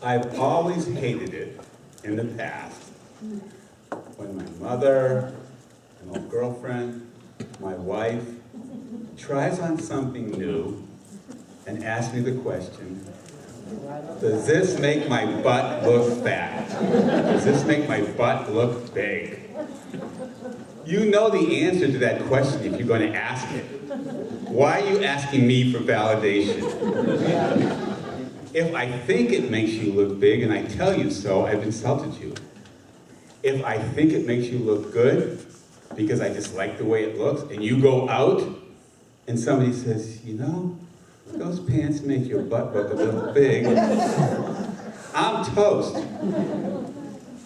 I've always hated it in the past when my mother, an old girlfriend, my wife tries on something new and asks me the question, does this make my butt look fat? Does this make my butt look big? You know the answer to that question if you're going to ask it. Why are you asking me for validation? If I think it makes you look big and I tell you so, I've insulted you. If I think it makes you look good because I just like the way it looks, and you go out and somebody says, you know, those pants make your butt look a little big, I'm toast.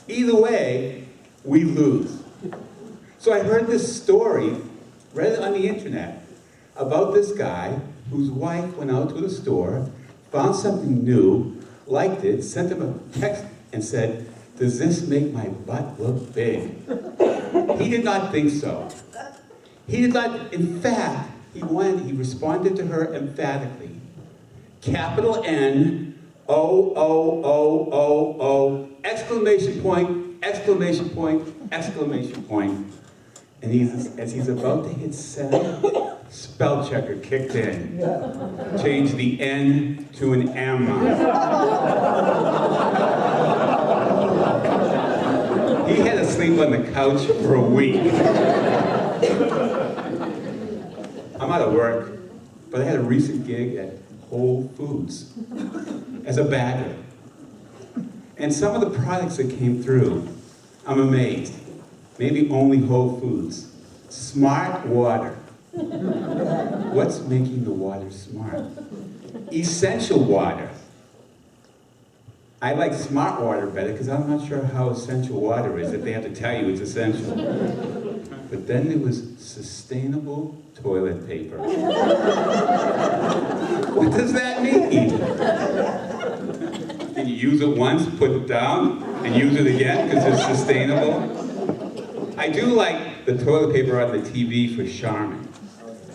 Either way, we lose. So I heard this story, read it on the internet, about this guy whose wife went out to the store, found something new, liked it, sent him a text and said, does this make my butt look big? He did not think so. He did not, in fact, he responded to her emphatically. Capital N, O, O, O, O, O, exclamation point, exclamation point, exclamation point. And as he's about to hit send, spell checker kicked in. Changed the N to an M. He had to sleep on the couch for a week. I'm out of work, but I had a recent gig at Whole Foods as a bagger. And some of the products that came through, I'm amazed. Maybe only Whole Foods. Smart water. What's making the water smart? Essential water. I like smart water better because I'm not sure how essential water is if they have to tell you it's essential. But then there was sustainable toilet paper. What does that mean? Can you use it once, put it down, and use it again because it's sustainable? I do like the toilet paper on the TV for Charmin,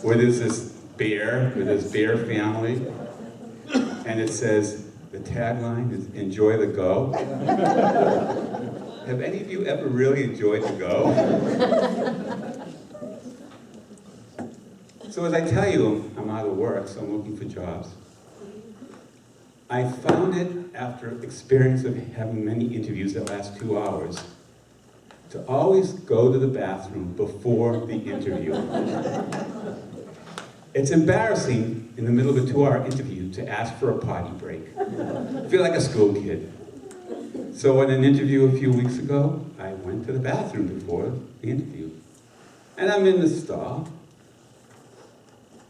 where there's this bear, with this bear family, and it says, the tagline is, enjoy the go. Have any of you ever really enjoyed the go? So as I tell you, I'm out of work, so I'm looking for jobs. I found it after experience of having many interviews that last 2 hours, to always go to the bathroom before the interview. It's embarrassing in the middle of a 2-hour interview to ask for a potty break. I feel like a school kid. So in an interview a few weeks ago, I went to the bathroom before the interview. And I'm in the stall,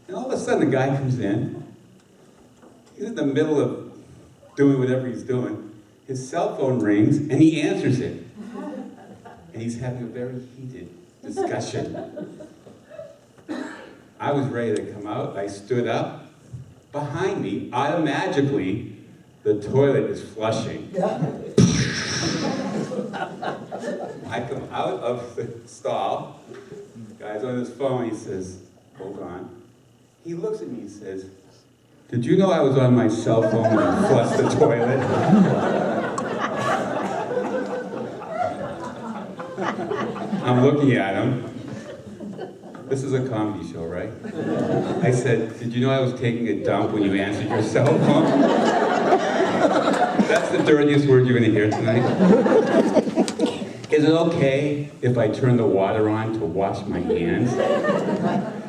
and all of a sudden a guy comes in. He's in the middle of doing whatever he's doing. His cell phone rings, and he answers it. And he's having a very heated discussion. I was ready to come out. I stood up. Behind me, automatically, the toilet is flushing. I come out of the stall. The guy's on his phone. He says, hold on. He looks at me and says, did you know I was on my cell phone when I flushed the toilet? I'm looking at him. This is a comedy show, right? I said, did you know I was taking a dump when you answered your cell phone? That's the dirtiest word you're going to hear tonight. Is it okay if I turn the water on to wash my hands?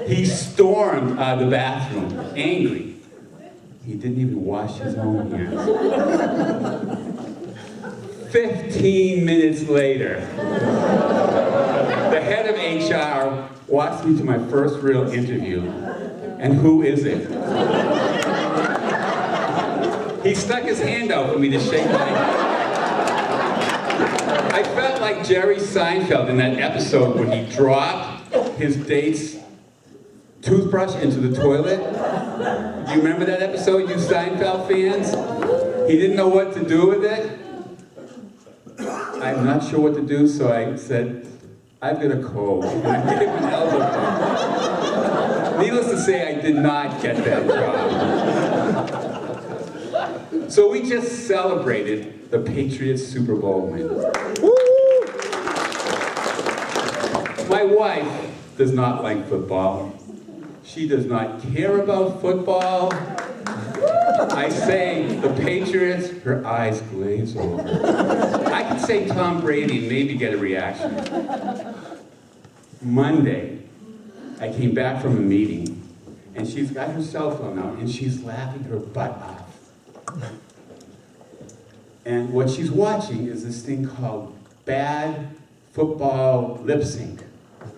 He stormed out of the bathroom, angry. He didn't even wash his own hands. 15 minutes later, the head of HR walks me to my first real interview. And who is it? He stuck his hand out for me to shake my hand. I felt like Jerry Seinfeld in that episode when he dropped his date's toothbrush into the toilet. You remember that episode, you Seinfeld fans? He didn't know what to do with it. I'm not sure what to do, so I said, I've got a cold. And I gave him an elbow bump. Needless to say, I did not get that job. So we just celebrated the Patriots Super Bowl win. My wife does not like football. She does not care about football. I say the Patriots, her eyes glaze over. I could say Tom Brady and maybe get a reaction. Monday, I came back from a meeting, and she's got her cell phone out, and she's laughing her butt off. And what she's watching is this thing called Bad Football Lip Sync.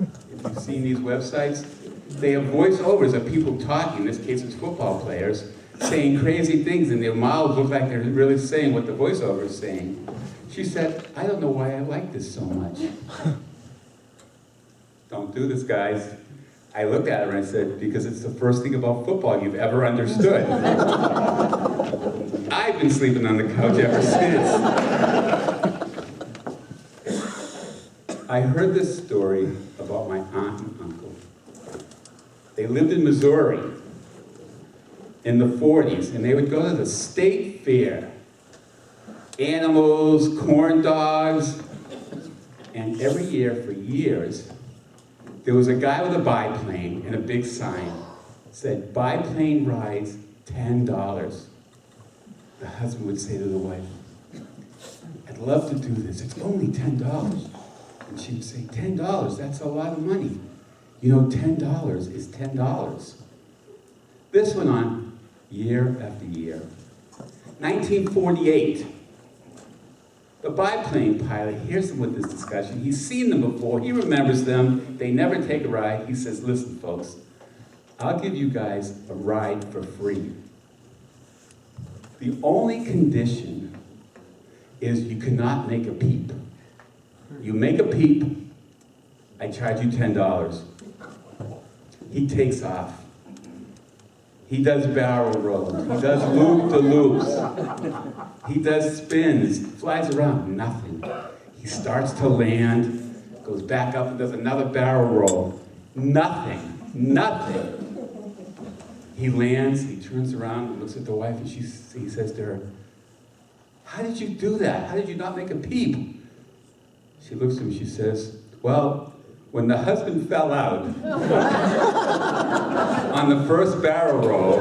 If you've seen these websites, they have voiceovers of people talking, in this case it's football players, saying crazy things, and their mouths look like they're really saying what the voiceover is saying. She said, I don't know why I like this so much. Don't do this, guys. I looked at her and I said, because it's the first thing about football you've ever understood. I've been sleeping on the couch ever since. I heard this story about my aunt and uncle. They lived in Missouri in the 40s, and they would go to the state fair. Animals, corn dogs, and every year for years, there was a guy with a biplane and a big sign that said, biplane rides, $10. The husband would say to the wife, I'd love to do this, it's only $10. And she would say, $10, that's a lot of money. You know, $10 is $10. This went on year after year. 1948, the biplane pilot hears them with this discussion. He's seen them before, he remembers them, they never take a ride. He says, listen folks, I'll give you guys a ride for free. The only condition is you cannot make a peep. You make a peep, I charge you $10. He takes off. He does barrel rolls. He does loop-de-loops. He does spins, flies around, nothing. He starts to land, goes back up and does another barrel roll. Nothing, nothing. He lands, he turns around and looks at the wife and he says to her, how did you do that? How did you not make a peep? She looks at him, she says, well, when the husband fell out on the first barrel roll,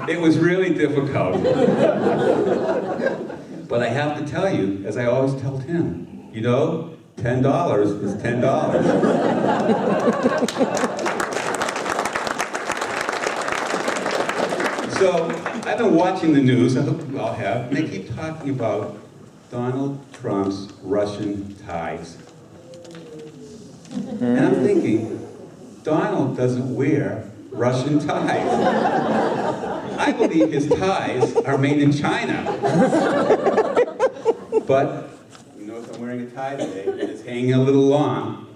it was really difficult. But I have to tell you, as I always tell Tim, you know, $10 is $10. So, I've been watching the news, I hope you all have, and they keep talking about Donald Trump's Russian ties. And I'm thinking, Donald doesn't wear Russian ties. I believe his ties are made in China. But, you notice I'm wearing a tie today, and it's hanging a little long.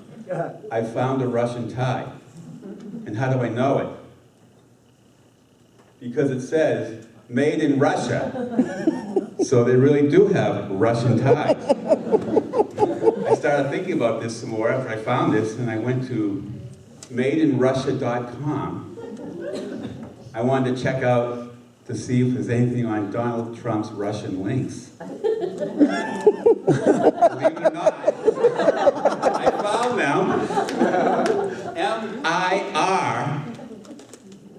I found a Russian tie. And how do I know it? Because it says, made in Russia. So they really do have Russian ties. I started thinking about this some more after I found this, and I went to madeinrussia.com. I wanted to check out to see if there's anything on Donald Trump's Russian links. Believe it or not, I found them. M-I-R,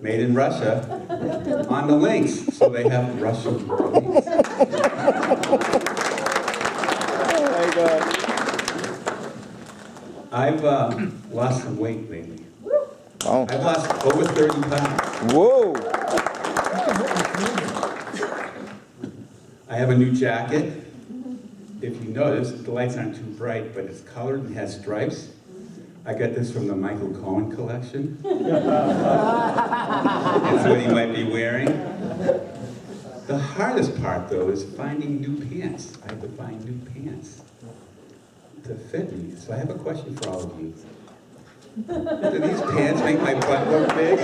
made in Russia, on the links. So they have Russian links. Oh my God. I've lost some weight lately. Oh. I've lost over 30 pounds. Whoa. I have a new jacket. If you notice, the lights aren't too bright, but it's colored and has stripes. I got this from the Michael Cohen collection. That's what he might be wearing. The hardest part, though, is finding new pants. I have to find new pants to fit me. So I have a question for all of you. Do these pants make my butt look big?